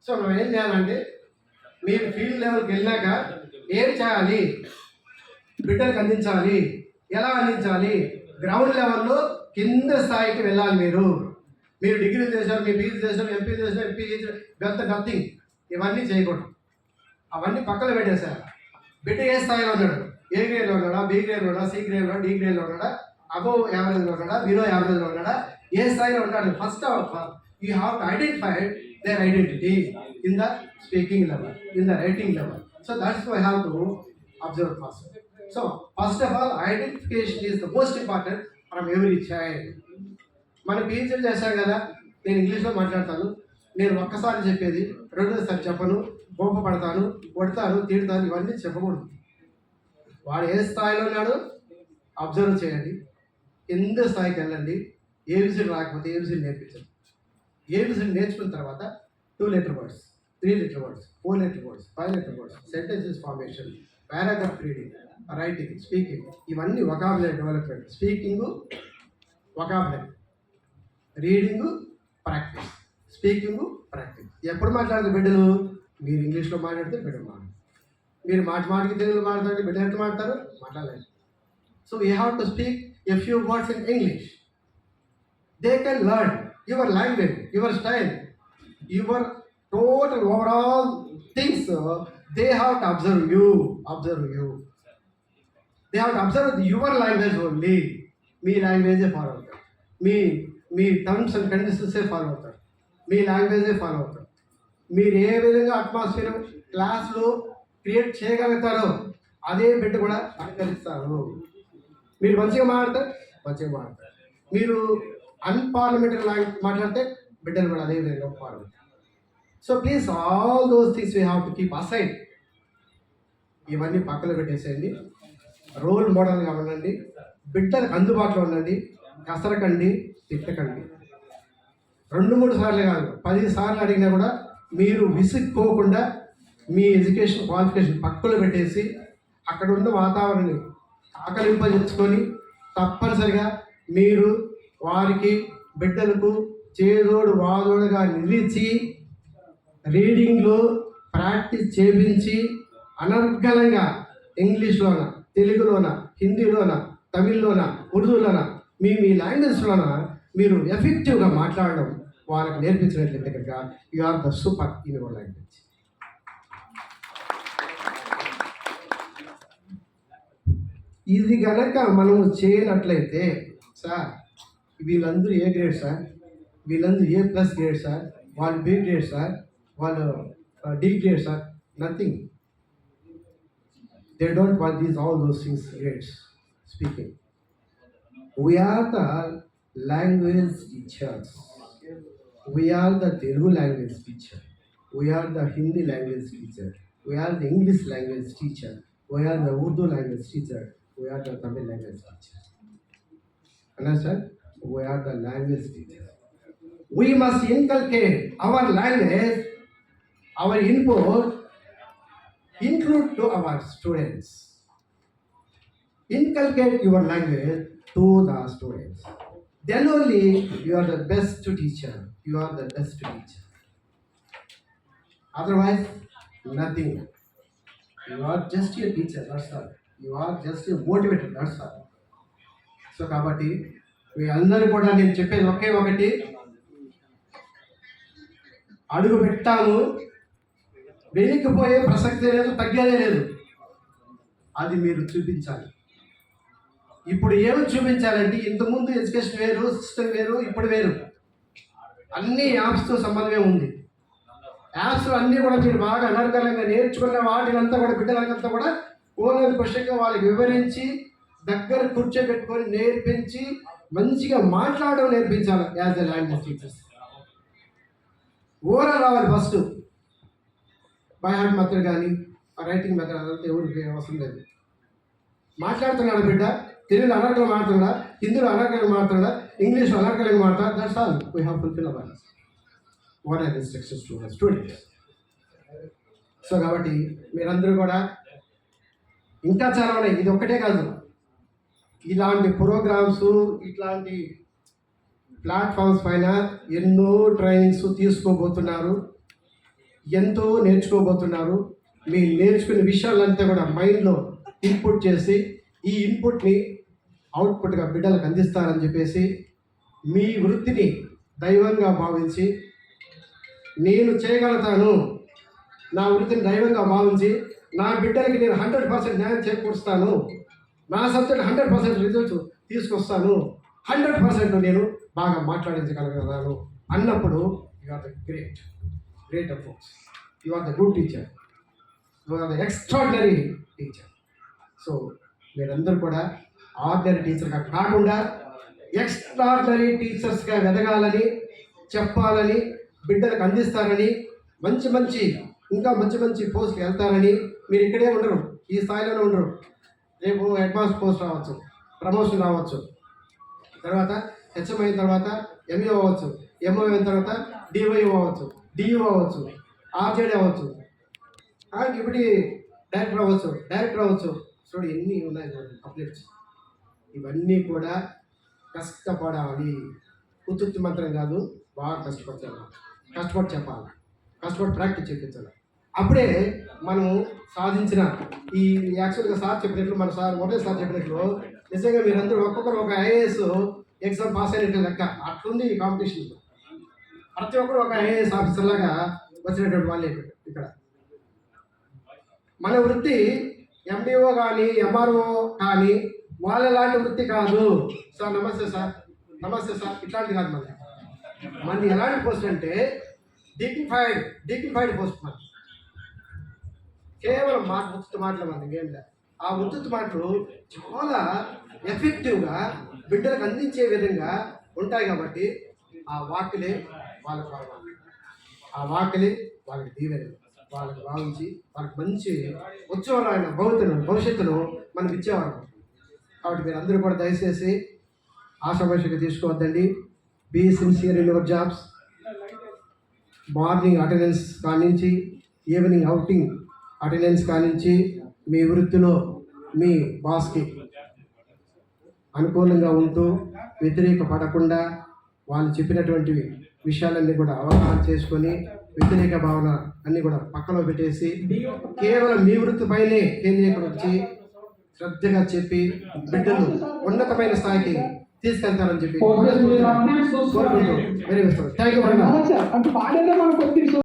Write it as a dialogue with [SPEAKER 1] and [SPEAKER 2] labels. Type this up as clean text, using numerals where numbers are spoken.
[SPEAKER 1] So మనం ఏం చేయాలంటే మీరు ఫీల్డ్ లెవెల్కి వెళ్ళాక ఏం చేయాలి, బిడ్డలకు అందించాలి, ఎలా అందించాలి, గ్రౌండ్ లెవెల్లో కింద స్థాయికి వెళ్ళాలి. మీరు డిగ్రీ చేశారు, మీ పీజీ చేశారు, ఎంపీ చేశారు, ఎంపీ చేశారు, గంత నథింగ్. ఇవన్నీ చేయకూడదు, అవన్నీ పక్కన పెట్టేశారు. బిడ్డ ఏ స్థాయిలో ఉన్నాడు, ఏ గ్రేడ్లో ఉన్నాడా, బి గ్రేడ్లో ఉన్నాడా, సి గ్రేడ్లో, డి గ్రేడ్లో ఉన్నాడా, అబోవ్ యావరేజ్లో ఉన్నాడా, బిలో యావరేజ్లో ఉన్నాడా, ఏ స్థాయిలో ఉన్నాడు. First of all you have to identify their identity in the speaking level, in the writing level. So that's why I have to observe first. So first of all, identification is the most important from every child. మనం PhD చేశాం కదా, నేను ఇంగ్లీష్లో మాట్లాడతాను, నేను ఒక్కసారి చెప్పేది రెండోసారి చెప్పను, కోపపడతాను, కొడతాను, తిడతాను, ఇవన్నీ చెప్పకూడదు. వాడు ఏ స్థాయిలో ఉన్నాడో అబ్జర్వ్ చేయండి, కింద స్థాయికి వెళ్ళండి. ఏబిసిడి రాకపోతే ఏబిసిడి నేర్పించండి. ఏబిసిడి నేర్చుకున్న తర్వాత 2 letter words, 3 letter words, 4 letter words, 5 letter words, sentences formation, paragraph reading, writing, speaking, ఇవన్నీ vocabulary development. Speaking, vocabulary, reading, practice, speaking, practice. ఎప్పుడు మాట్లాడదు బిడ్డలు? మీరు ఇంగ్లీష్లో మాట్లాడితే బిడ్డలు మాట్లాడతారు, మీరు మాటికి తెలుగులో మాట్లాడితే బిడ్డలు ఎంత మాట్లాడతారు? మాట్లాడలేదు. So you have to speak a few words in English. They can learn your language, your style, your total overall things. They have to observe you. They have to observe your language only. మీ లాంగ్వేజే follow అవుతారు, మీ terms and కండిషన్సే follow అవుతారు, మీ లాంగ్వేజే follow అవుతారు. మీరు ఏ విధంగా అట్మాస్ఫియర్ క్లాస్లో క్రియేట్ చేయగలుగుతారో అదే బిడ్డ కూడా అనుకరిస్తారు. మీరు మంచిగా మాట్లాడతారు. మీరు అన్పార్లమెంటరీ లాంగ్వేజ్ మాట్లాడితే బిడ్డలు కూడా అదే విధంగా parliament. So please all those things we have to keep aside. ఇవన్నీ పక్కన పెట్టేసేయండి. రోల్ మోడల్గా ఉండండి, బిడ్డలకు అందుబాటులో ఉండండి, కసరకండి, తిట్టకండి. 2-3 సార్లు కాదు, 10 సార్లు అడిగినా కూడా మీరు విసుక్కోకుండా మీ ఎడ్యుకేషన్ క్వాలిఫికేషన్ పక్కన పెట్టేసి అక్కడ ఉన్న వాతావరణాన్ని ఆకలింపజెచ్చుకొని తప్పనిసరిగా మీరు వారికి బిడ్డలకు చేదోడు వాదోడుగా నిలిచి రీడింగ్లో ప్రాక్టీస్ చేయించి అనర్గళంగా ఇంగ్లీష్లోన, తెలుగులోన, హిందీలోన, తమిళ్లోన, ఉర్దూలోన, మీ లాంగ్వేజ్లోన మీరు ఎఫెక్టివ్గా మాట్లాడడం వాళ్ళకి నేర్పించినట్లయితే కనుక you are the super in your language. ఇది కనుక మనము చేయనట్లయితే సార్, వీళ్ళందరూ ఏ గ్రేడ్ సార్, వీళ్ళందరూ A+ గ్రేడ్ సార్, వాళ్ళు B గ్రేడ్ సార్, వాళ్ళు D grade sir, nothing. They don't want these all those things grades. Speaking, we are the language teachers, we are the Telugu language teacher, we are the Hindi language teacher, we are the English language teacher, we are the Urdu language teacher, we are the Tamil language teacher. Understand? We are the language teachers. We must inculcate our language, our input, include to our students. Inculcate your language to the students. Then only you are the best teacher. You are the best teacher. Otherwise, nothing. You are just a teacher, that's all. You are just a motivator, that's all. So, kabatti మీ అందరూ కూడా నేను చెప్పేది ఒకే ఒకటి, అడుగు పెట్టాము, వెనక్కిపోయే ప్రసక్తే లేదు, తగ్గేదే లేదు. అది మీరు చూపించాలి. ఇప్పుడు ఏమి చూపించాలంటే, ఇంతకుముందు ఎడ్యుకేషన్ వేరు, సిస్టమ్ వేరు, ఇప్పుడు వేరు. అన్ని యాప్స్తో సంబంధమే ఉంది. యాప్స్ అన్నీ కూడా మీరు బాగా అనర్గళంగా నేర్చుకున్న వాటినంతా కూడా బిడ్డలంతా కూడా ఓనర్ క్వశ్చన్గా వాళ్ళకి వివరించి దగ్గర కూర్చోబెట్టుకొని నేర్పించి మంచిగా మాట్లాడడం నేర్పించాలి. As a language teachers overall రావాలి. ఫస్ట్ బై హార్ట్ మెథడ్ కానీ రైటింగ్ మెథడ్ అదంతా ఎవరికి అవసరం లేదు. మాట్లాడుతున్నాడు బిడ్డ, తెలుగులో అనర్గళంగా మాట్లాడుతున్నాడా, హిందీలో అనర్గళంగా మాట్లాడుతున్నాడా, ఇంగ్లీష్లో అనర్గళంగా మాట్లాడా, that's all we have fulfil our what are instructions to students. So కాబట్టి మీరందరూ కూడా ఇంకా చాలా ఉన్నాయి, ఇది ఒక్కటే కాదు, ఇలాంటి ప్రోగ్రామ్స్, ఇట్లాంటి ప్లాట్ఫామ్స్ పైన ఎన్నో ట్రైనింగ్స్ తీసుకోబోతున్నారు. ఎంతో నేర్చుకోబోతున్నారు. మీ నేర్చుకునే విషయాలంతా కూడా మైండ్లో ఇన్పుట్ చేసి ఈ ఇన్పుట్ని అవుట్పుట్గా బిడ్డలకు అందిస్తారని చెప్పేసి మీ వృత్తిని దైవంగా భావించి నేను చేయగలుగుతాను, నా వృత్తిని దైవంగా భావించి నా బిడ్డలకి నేను 100% న్యాయం చేకూరుస్తాను, నా సబ్జెక్ట్ 100% రిజల్ట్స్ తీసుకొస్తాను, 100% నేను బాగా మాట్లాడించగలుగుతాను అన్నప్పుడు you are the great of folks, you are the good teacher, you are the extraordinary teacher. So మీరందరూ కూడా ఆర్డినరీ టీచర్గా కాకుండా ఎక్స్ట్రాడినరీ టీచర్స్గా ఎదగాలని, చెప్పాలని, బిడ్డలకు అందిస్తారని, మంచి ఇంకా మంచి పోస్ట్కి వెళ్తారని. మీరు ఇక్కడే ఉండరు, ఈ స్థాయిలోనే ఉండరు. రేపు అడ్వాన్స్ పోస్ట్ రావచ్చు, ప్రమోషన్ రావచ్చు, తర్వాత హెచ్ఎం అయిన తర్వాత ఎంఈఓ అవ్వచ్చు, ఎంఓ అయిన తర్వాత డివైఓ అవ్వచ్చు, డియూ అవ్వచ్చు, ఆర్జేడీ అవ్వచ్చు, ఇప్పుడు డైరెక్టర్ అవ్వచ్చు. చూడు ఎన్ని ఉన్నాయి అప్డేట్స్. ఇవన్నీ కూడా కష్టపడాలి, ఉత్తుత్తి మంత్రం కాదు, బాగా కష్టపడి చెప్పాలి, కష్టపడి ప్రాక్టీస్ చేయించాలి. అప్పుడే మనం సాధించిన ఈ యాక్చువల్గా సార్ చెప్పినట్లు, మన సార్ చెప్పినట్లు నిజంగా మీరందరూ ఒక్కొక్కరు ఒక ఐఏఎస్ ఎగ్జామ్ పాస్ అయినట్టు లెక్క. అట్లుంది ఈ కాంపిటీషన్. ప్రతి ఒక్కరు ఒక ఐఏఎస్ ఆఫీసర్ లాగా వచ్చినటువంటి వాళ్ళే ఇక్కడ. మన వృత్తి ఎండిఓ కానీ ఎంఆర్ఓ కానీ వాళ్ళ లాంటి వృత్తి కాదు. సార్ నమస్తే సార్ ఇట్లాంటిది కాదు. మనది ఎలాంటి పోస్ట్ అంటే డిగ్నిఫైడ్ పోస్ట్. మన కేవలం ఉచిత మాటలు మనకి ఏం లేదు. ఆ ఉచిత మాటలు చాలా ఎఫెక్టివ్గా బిడ్డలకు అందించే విధంగా ఉంటాయి కాబట్టి ఆ వాక్యలే వాళ్ళకి దీవెన, వాళ్ళకి భావించి వాళ్ళకి మంచి ఉత్సవాలైన భవిష్యత్తును మనం ఇచ్చేవారు. కాబట్టి మీరు అందరూ కూడా దయచేసి ఆశాభాషగా తీసుకోవద్దండి. Be sincere in your jobs. Morning attendance కానించి ఈవినింగ్ అవుటింగ్ అటెండెన్స్ కానించి మీ వృత్తిలో మీ బాస్కి అనుకూలంగా ఉంటూ వ్యతిరేక పడకుండా వాళ్ళు చెప్పినటువంటి విషయాలన్నీ కూడా అవగాహన చేసుకొని వ్యతిరేక భావన అన్నీ కూడా పక్కలో పెట్టేసి కేవలం మీ వృత్తిపైనే కేంద్రీకరించి శ్రద్ధగా చెప్పి బిడ్డలు ఉన్నతమైన స్థాయికి తీసుకెళ్తారని చెప్పి కోరుకుంటూ థ్యాంక్ యూ.